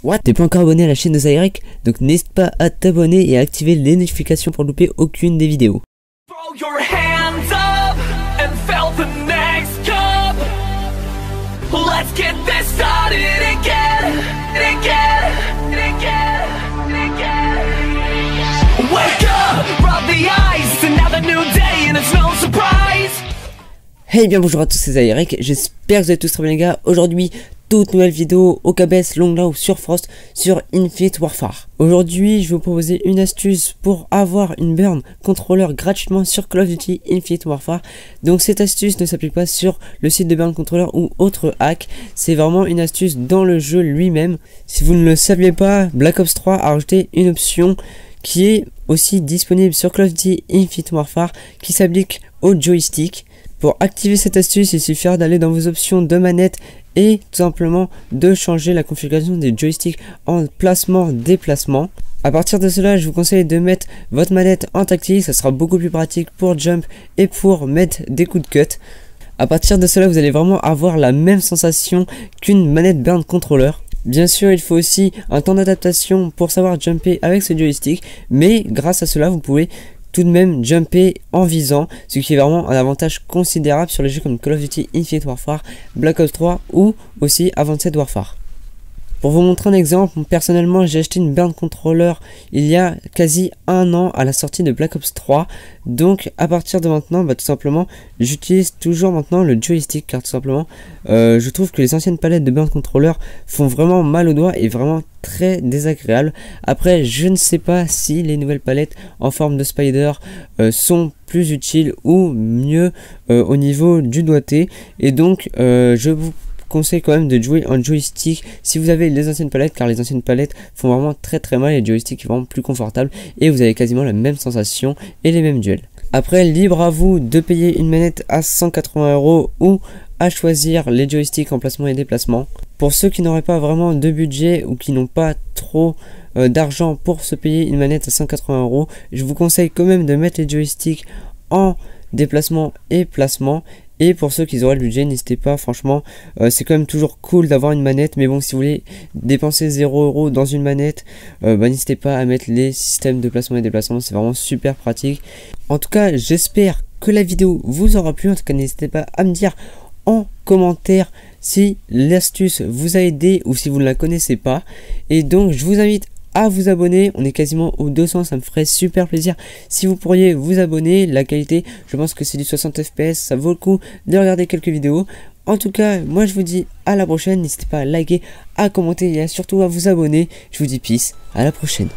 What? T'es pas encore abonné à la chaîne de Zyrek? Donc n'hésite pas à t'abonner et à activer les notifications pour louper aucune des vidéos. Throw your hands up and fill the next cup. Let's get this started again. Wake up, rub the eyes, another new day and it's no surprise. Hey bien bonjour à tous, c'est Zyrek, j'espère que vous allez tous très bien les gars. Aujourd'hui, toute nouvelle vidéo au KBS Longlaw sur Frost sur Infinite Warfare. Aujourd'hui, je vais vous proposer une astuce pour avoir une burn controller gratuitement sur Call of Duty Infinite Warfare. Donc cette astuce ne s'applique pas sur le site de burn controller ou autre hack. C'est vraiment une astuce dans le jeu lui-même. Si vous ne le saviez pas, Black Ops 3 a rajouté une option qui est aussi disponible sur Call of Duty Infinite Warfare qui s'applique au joystick. Pour activer cette astuce, il suffira d'aller dans vos options de manette et tout simplement de changer la configuration des joysticks en placement-déplacement. À partir de cela, je vous conseille de mettre votre manette en tactile, ça sera beaucoup plus pratique pour jump et pour mettre des coups de cut. À partir de cela, vous allez vraiment avoir la même sensation qu'une manette burn controller. Bien sûr, il faut aussi un temps d'adaptation pour savoir jumper avec ce joystick, mais grâce à cela, vous pouvez tout de même jumper en visant, ce qui est vraiment un avantage considérable sur les jeux comme Call of Duty Infinite Warfare, Black Ops 3 ou aussi Advanced Warfare. Pour vous montrer un exemple, personnellement j'ai acheté une burn controller il y a quasi un an à la sortie de Black Ops 3. Donc à partir de maintenant, tout simplement, j'utilise toujours maintenant le joystick car tout simplement, je trouve que les anciennes palettes de burn controller font vraiment mal aux doigts et vraiment très désagréable. Après, je ne sais pas si les nouvelles palettes en forme de spider sont plus utiles ou mieux au niveau du doigté. Et donc, je vous conseille quand même de jouer en joystick si vous avez les anciennes palettes, car les anciennes palettes font vraiment très mal et le joystick est vraiment plus confortable et vous avez quasiment la même sensation et les mêmes duels. Après, libre à vous de payer une manette à 180 € ou à choisir les joysticks en placement et déplacement. Pour ceux qui n'auraient pas vraiment de budget ou qui n'ont pas trop d'argent pour se payer une manette à 180 €, je vous conseille quand même de mettre les joysticks en déplacement et placement. Et pour ceux qui auraient le budget, n'hésitez pas, franchement, c'est quand même toujours cool d'avoir une manette. Mais bon, si vous voulez dépenser 0 € dans une manette, n'hésitez pas à mettre les systèmes de placement et déplacement, c'est vraiment super pratique. En tout cas, j'espère que la vidéo vous aura plu. En tout cas, n'hésitez pas à me dire en commentaire si l'astuce vous a aidé ou si vous ne la connaissez pas. Et donc, je vous invite à vous abonner, on est quasiment aux 200, ça me ferait super plaisir si vous pourriez vous abonner. La qualité, je pense que c'est du 60 fps, ça vaut le coup de regarder quelques vidéos. En tout cas, moi je vous dis à la prochaine, n'hésitez pas à liker, à commenter et surtout à vous abonner. Je vous dis peace, à la prochaine.